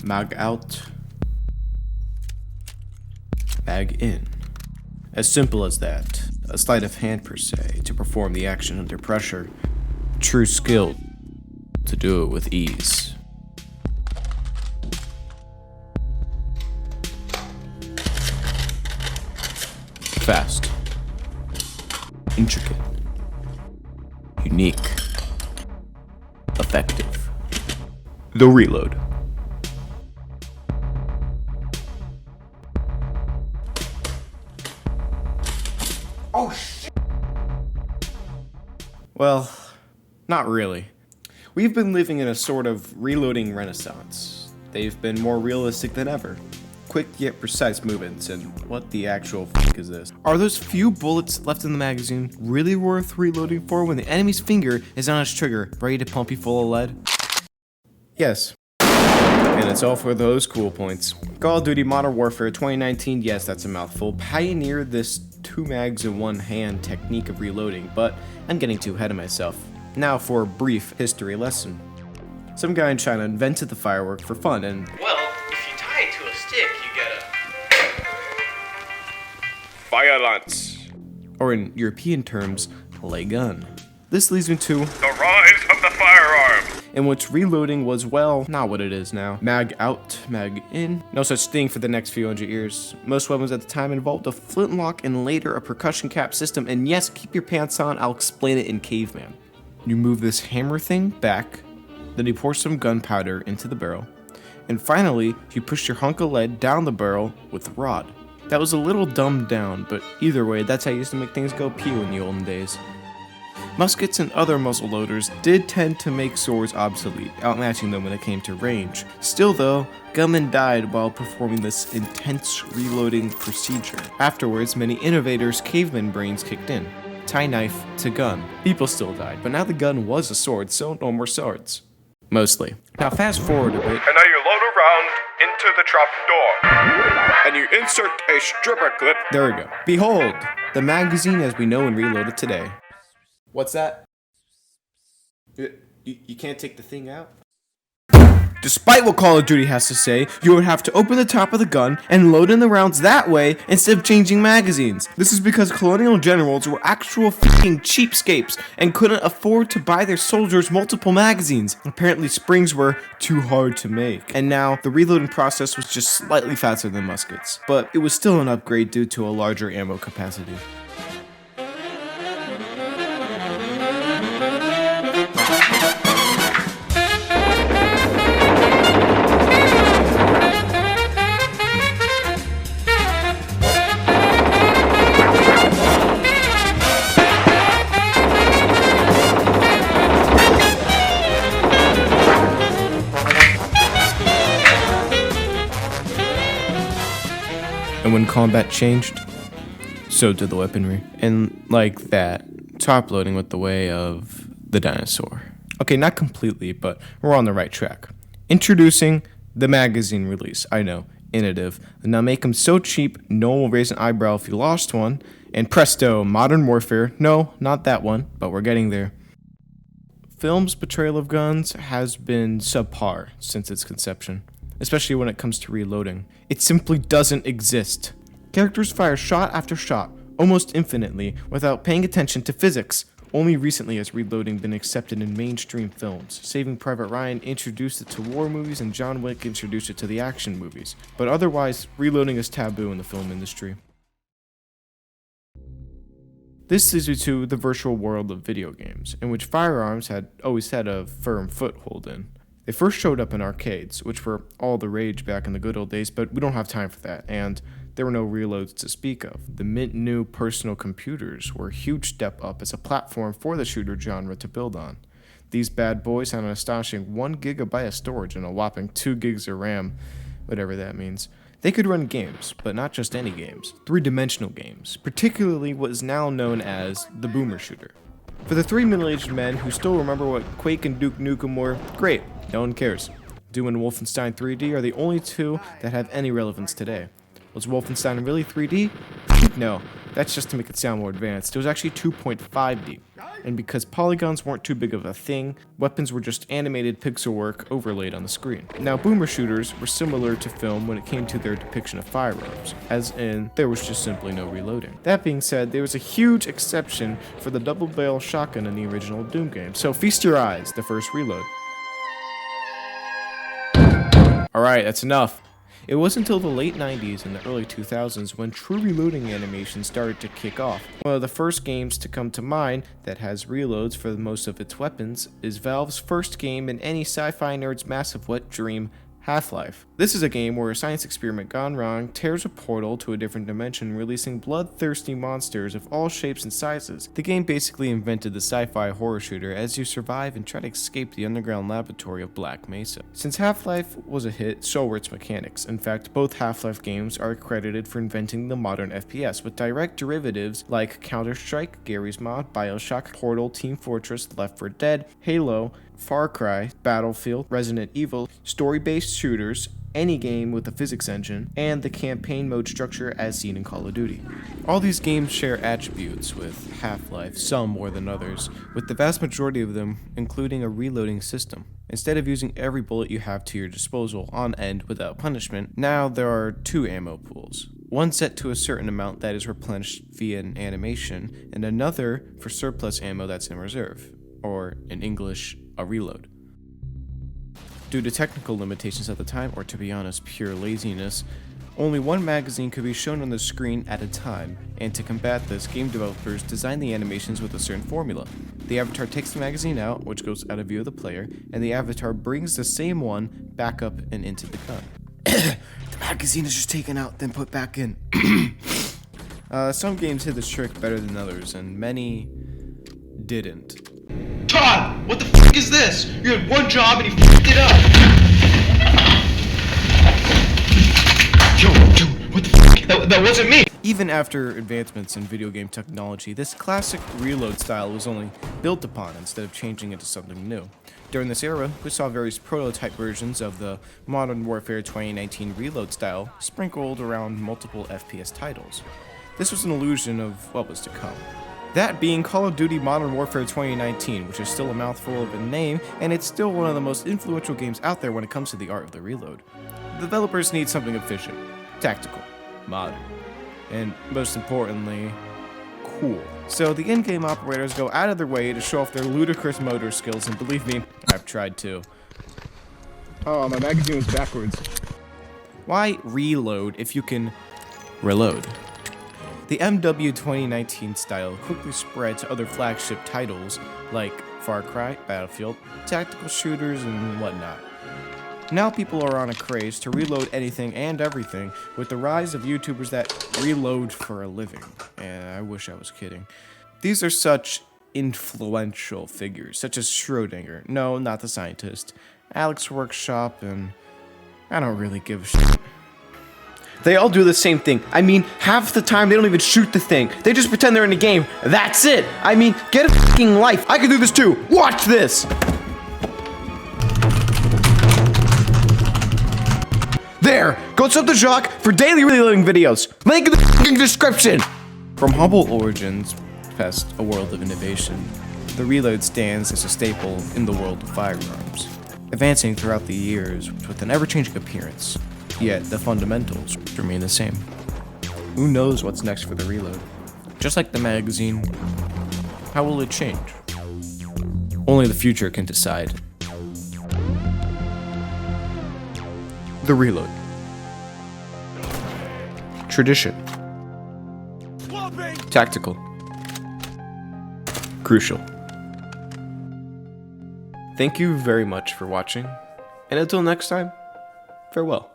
Mag out, mag in. As simple as that. A sleight of hand per se, to perform the action under pressure. True skill, to do it with ease. Fast. Intricate. Unique. Effective. The reload. Oh shit! Well, not really. We've been living in a sort of reloading renaissance. They've been more realistic than ever. Quick yet precise movements, and what the actual f*** is this? Are those few bullets left in the magazine really worth reloading for when the enemy's finger is on its trigger, ready to pump you full of lead? Yes. And it's all for those cool points. Call of Duty Modern Warfare 2019, yes, that's a mouthful, pioneered this 2 mags in one hand technique of reloading, but I'm getting too ahead of myself. Now for a brief history lesson. Some guy in China invented the firework for fun and, well, if you tie it to a stick, you get a violence. Or in European terms, lay gun. This leads me to the rise of the firearm, in which reloading was, well, not what it is now. Mag out, mag in. No such thing for the next few hundred years. Most weapons at the time involved a flintlock and later a percussion cap system, and yes, keep your pants on, I'll explain it in Caveman. You move this hammer thing back, then you pour some gunpowder into the barrel, and finally, you push your hunk of lead down the barrel with the rod. That was a little dumbed down, but either way, that's how I used to make things go pew in the olden days. Muskets and other muzzle loaders did tend to make swords obsolete, outmatching them when it came to range. Still though, gunmen died while performing this intense reloading procedure. Afterwards, many innovators' caveman brains kicked in. Tie knife to gun. People still died, but now the gun was a sword, so no more swords. Mostly. Now fast forward a bit. and now you load around into the trap door, and you insert a stripper clip. There we go. Behold, the magazine as we know and reload it today. What's that? You can't take the thing out? Despite what Call of Duty has to say, you would have to open the top of the gun and load in the rounds that way instead of changing magazines. This is because colonial generals were actual f***ing cheapskates and couldn't afford to buy their soldiers multiple magazines. Apparently springs were too hard to make. And now, the reloading process was just slightly faster than muskets. But it was still an upgrade due to a larger ammo capacity. And when combat changed, so did the weaponry. And like that, top loading went the way of the dinosaur. Okay, not completely, but we're on the right track. Introducing the magazine release. I know, innovative. Now make them so cheap, no one will raise an eyebrow if you lost one. And presto, Modern Warfare. No, not that one, but we're getting there. Film's portrayal of guns has been subpar since its conception, especially when it comes to reloading. It simply doesn't exist. Characters fire shot after shot, almost infinitely, without paying attention to physics. Only recently has reloading been accepted in mainstream films. Saving Private Ryan introduced it to war movies and John Wick introduced it to the action movies. But otherwise, reloading is taboo in the film industry. This leads you to the virtual world of video games, in which firearms had always had a firm foothold in. They first showed up in arcades, which were all the rage back in the good old days, but we don't have time for that, and there were no reloads to speak of. The mint new personal computers were a huge step up as a platform for the shooter genre to build on. These bad boys had an astonishing 1 gigabyte of storage and a whopping 2 gigs of RAM, whatever that means. They could run games, but not just any games, 3-dimensional games, particularly what is now known as the boomer shooter. For the 3 middle-aged men who still remember what Quake and Duke Nukem were, great, no one cares. Doom and Wolfenstein 3D are the only two that have any relevance today. Was Wolfenstein really 3D? No, that's just to make it sound more advanced. It was actually 2.5D. and because polygons weren't too big of a thing, weapons were just animated pixel work overlaid on the screen. Now, boomer shooters were similar to film when it came to their depiction of firearms, as in, there was just simply no reloading. That being said, there was a huge exception for the double barrel shotgun in the original Doom game, so feast your eyes, the first reload. Alright, that's enough. It wasn't until the late 90s and the early 2000s when true reloading animations started to kick off. One of the first games to come to mind that has reloads for most of its weapons is Valve's first game in any sci-fi nerd's massive wet dream, Half-Life. This is a game where a science experiment gone wrong tears a portal to a different dimension, releasing bloodthirsty monsters of all shapes and sizes. The game basically invented the sci-fi horror shooter as you survive and try to escape the underground laboratory of Black Mesa. Since Half-Life was a hit, so were its mechanics. In fact, both Half-Life games are credited for inventing the modern FPS, with direct derivatives like Counter-Strike, Garry's Mod, BioShock, Portal, Team Fortress, Left 4 Dead, Halo, Far Cry, Battlefield, Resident Evil, story-based shooters, any game with a physics engine, and the campaign mode structure as seen in Call of Duty. All these games share attributes with Half-Life, some more than others, with the vast majority of them including a reloading system. Instead of using every bullet you have to your disposal on end without punishment, now there are two ammo pools. One set to a certain amount that is replenished via an animation, and another for surplus ammo that's in reserve, or in English, a reload. Due to technical limitations at the time, or to be honest, pure laziness, only one magazine could be shown on the screen at a time, and to combat this, game developers designed the animations with a certain formula. The avatar takes the magazine out, which goes out of view of the player, and the avatar brings the same one back up and into the gun. The magazine is just taken out, then put back in. Some games hit this trick better than others, and many didn't. Todd, what the f is this? You had one job and you f***ed it up. Yo, dude, what the f? That wasn't me. Even after advancements in video game technology, this classic reload style was only built upon instead of changing into something new. During this era, we saw various prototype versions of the Modern Warfare 2019 reload style sprinkled around multiple FPS titles. This was an illusion of what was to come. That being Call of Duty Modern Warfare 2019, which is still a mouthful of a name, and it's still one of the most influential games out there when it comes to the art of the reload. The developers need something efficient, tactical, modern, and most importantly, cool. So the in-game operators go out of their way to show off their ludicrous motor skills, and believe me, I've tried too. Oh, my magazine was backwards. Why reload if you can reload? The MW 2019 style quickly spread to other flagship titles like Far Cry, Battlefield, tactical shooters, and whatnot. Now people are on a craze to reload anything and everything with the rise of YouTubers that reload for a living. And I wish I was kidding. These are such influential figures, such as Schrodinger, no, not the scientist, Alyx Workshop, and I don't really give a shit. They all do the same thing. I mean, half the time they don't even shoot the thing. They just pretend they're in a game. That's it. I mean, get a fucking life. I can do this too. Watch this. There. Go sub the Jacques for daily reloading videos. Link in the fucking description. From humble origins past a world of innovation, the reload stands as a staple in the world of firearms, advancing throughout the years with an ever-changing appearance. Yet the fundamentals remain the same. Who knows what's next for the reload? Just like the magazine, how will it change? Only the future can decide. The reload. Tradition. Tactical. Crucial. Thank you very much for watching, and until next time, farewell.